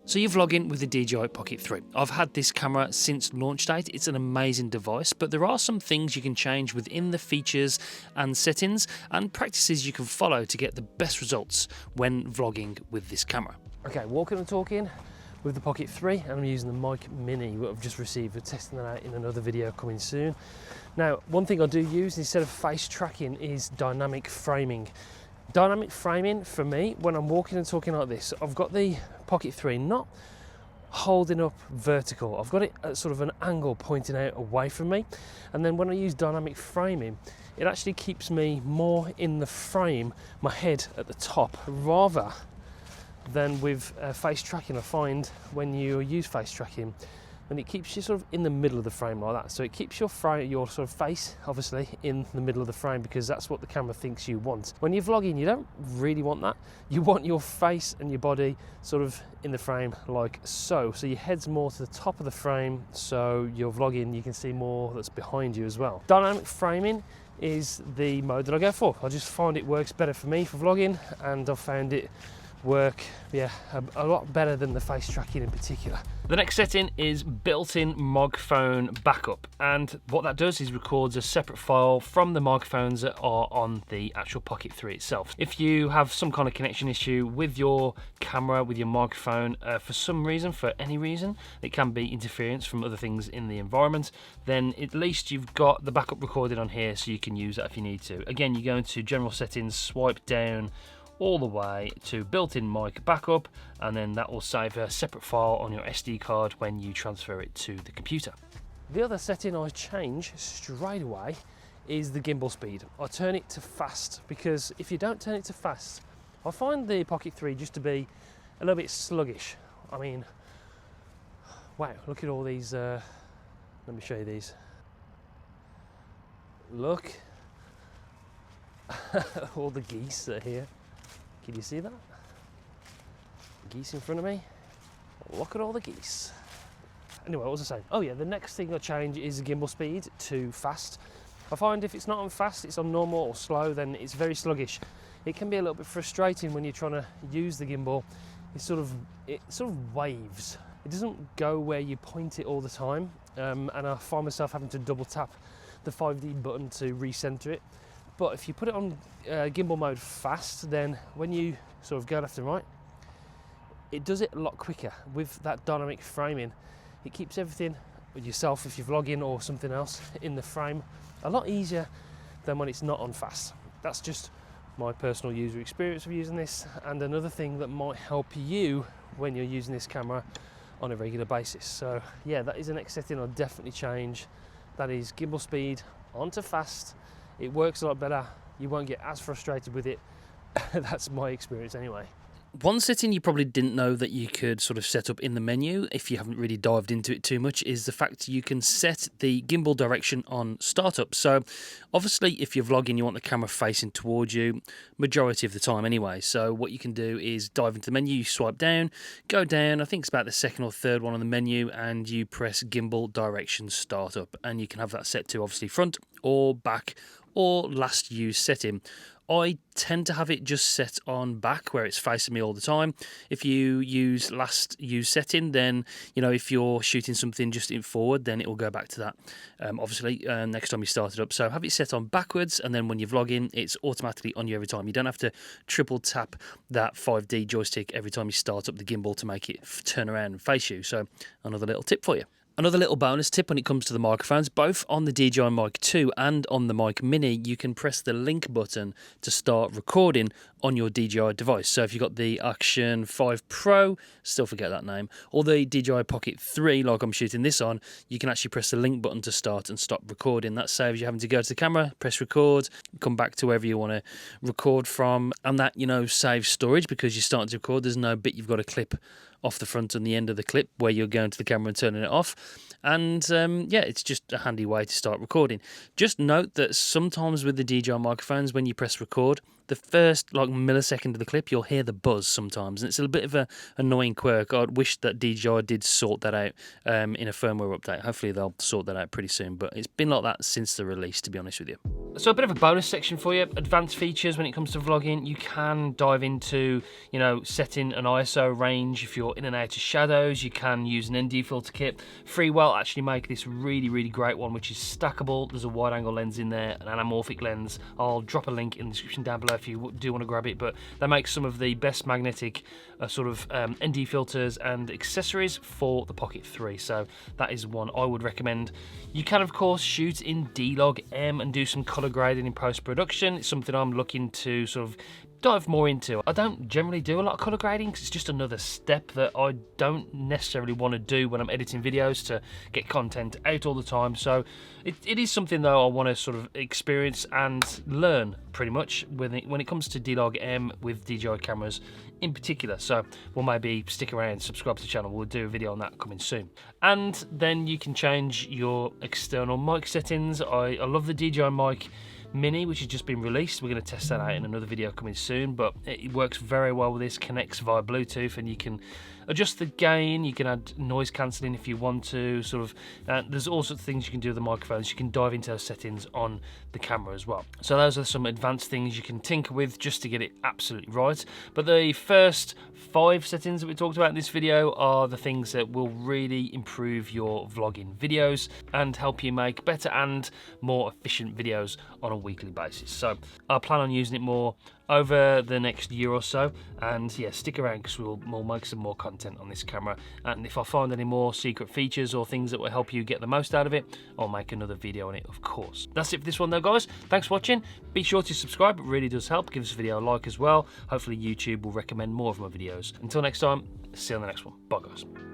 So you're vlogging with the DJI Pocket 3. I've had this camera since launch date. It's an amazing device, but there are some things you can change within the features and settings and practices you can follow to get the best results when vlogging with this camera. Okay, walking and talking with the Pocket 3, and I'm using the mic mini that I've just received. We're testing that out in another video coming soon. Now, one thing I do use instead of face tracking is dynamic framing. Dynamic framing for me, when I'm walking and talking like this, I've got the Pocket 3 not holding up vertical. I've got it at sort of an angle pointing out away from me. And then when I use dynamic framing, it actually keeps me more in the frame, my head at the top, rather than with face tracking. I find when you use face tracking, and it keeps you sort of in the middle of the frame like that. So it keeps your sort of face, obviously, in the middle of the frame because that's what the camera thinks you want. When you're vlogging, you don't really want that. You want your face and your body sort of in the frame like so. So your head's more to the top of the frame, so you're vlogging, you can see more that's behind you as well. Dynamic framing is the mode that I go for. I just find it works better for me for vlogging, and I've found it work a lot better than the face tracking in particular. The next setting is built-in microphone backup, and what that does is records a separate file from the microphones that are on the actual Pocket 3 itself. If you have some kind of connection issue with your camera, with your microphone, for some reason, for any reason, it can be interference from other things in the environment, then at least you've got the backup recorded on here so you can use that if you need to. Again, you go into general settings, swipe down all the way to built-in mic backup, and then that will save a separate file on your SD card when you transfer it to the computer. The other setting I change straight away is the gimbal speed. I turn it to fast, because if you don't turn it to fast, I find the Pocket 3 just to be a little bit sluggish. I mean, wow, look at all these, let me show you these. Look, all the geese that are here. Can you see that? Geese in front of me. Look at all the geese. Anyway, what was I saying? Oh yeah, the next thing I change is the gimbal speed to fast. I find if it's not on fast, it's on normal or slow, then it's very sluggish. It can be a little bit frustrating when you're trying to use the gimbal. It sort of waves. It doesn't go where you point it all the time, and I find myself having to double tap the 5D button to recenter it. But if you put it on gimbal mode fast, then when you sort of go left and right, it does it a lot quicker. With that dynamic framing, it keeps everything with yourself, if you're vlogging or something else, in the frame a lot easier than when it's not on fast. That's just my personal user experience of using this, and another thing that might help you when you're using this camera on a regular basis. So yeah, that is the next setting I'll definitely change. That is gimbal speed onto fast. It works a lot better. You won't get as frustrated with it. That's my experience anyway. One setting you probably didn't know that you could sort of set up in the menu, if you haven't really dived into it too much, is the fact you can set the gimbal direction on startup. So obviously if you're vlogging, you want the camera facing towards you majority of the time anyway. So what you can do is dive into the menu, you swipe down, go down, I think it's about the second or third one on the menu, and you press gimbal direction startup, and you can have that set to obviously front or back or last use setting. I tend to have it just set on back where it's facing me all the time. If you use last use setting, then, you know, if you're shooting something just in forward, then it will go back to that, obviously, next time you start it up. So have it set on backwards, and then when you're vlogging, it's automatically on you every time. You don't have to triple tap that 5D joystick every time you start up the gimbal to make it turn around and face you. So another little tip for you. Another little bonus tip when it comes to the microphones, both on the DJI Mic 2 and on the Mic Mini, you can press the link button to start recording on your DJI device. So if you've got the Action 5 Pro, still forget that name, or the DJI Pocket 3, like I'm shooting this on, you can actually press the link button to start and stop recording. That saves you having to go to the camera, press record, come back to wherever you want to record from, and that, you know, saves storage because you're starting to record. There's no bit you've got to clip off the front and the end of the clip where you're going to the camera and turning it off. And yeah, it's just a handy way to start recording. Just note that sometimes with the DJI microphones, when you press record, the first like millisecond of the clip, you'll hear the buzz sometimes, and it's a bit of a annoying quirk. I wish that DJI did sort that out in a firmware update. Hopefully they'll sort that out pretty soon, but it's been like that since the release, to be honest with you. So a bit of a bonus section for you, advanced features when it comes to vlogging. You can dive into, you know, setting an ISO range if you're in and out of shadows. You can use an ND filter kit. Freewell actually make this really great one, which is stackable. There's a wide angle lens in there, an anamorphic lens. I'll drop a link in the description down below if you do want to grab it, but they make some of the best magnetic sort of ND filters and accessories for the Pocket 3, so that is one I would recommend. You can of course shoot in D-Log-M and do some color grading in post-production. It's something I'm looking to sort of dive more into. I don't generally do a lot of color grading because it's just another step that I don't necessarily want to do when I'm editing videos to get content out all the time. So it is something though I want to sort of experience and learn pretty much when it comes to D-Log-M with DJI cameras in particular. So we'll maybe stick around, subscribe to the channel. We'll do a video on that coming soon. And then you can change your external mic settings. I love the DJI mic Mini, which has just been released. We're going to test that out in another video coming soon, but it works very well with this, connects via Bluetooth, and you can adjust the gain, you can add noise cancelling if you want to, sort of, there's all sorts of things you can do with the microphones. You can dive into those settings on the camera as well. So those are some advanced things you can tinker with just to get it absolutely right. But the first 5 settings that we talked about in this video are the things that will really improve your vlogging videos and help you make better and more efficient videos on a weekly basis. So I plan on using it more over the next year or so, and yeah, stick around because we'll make some more content on this camera, and if I find any more secret features or things that will help you get the most out of it, I'll make another video on it, of course. That's it for this one though, guys. Thanks for watching. Be sure to subscribe, it really does help. Give this video a like as well. Hopefully YouTube will recommend more of my videos. Until next time, see you on the next one. Bye guys.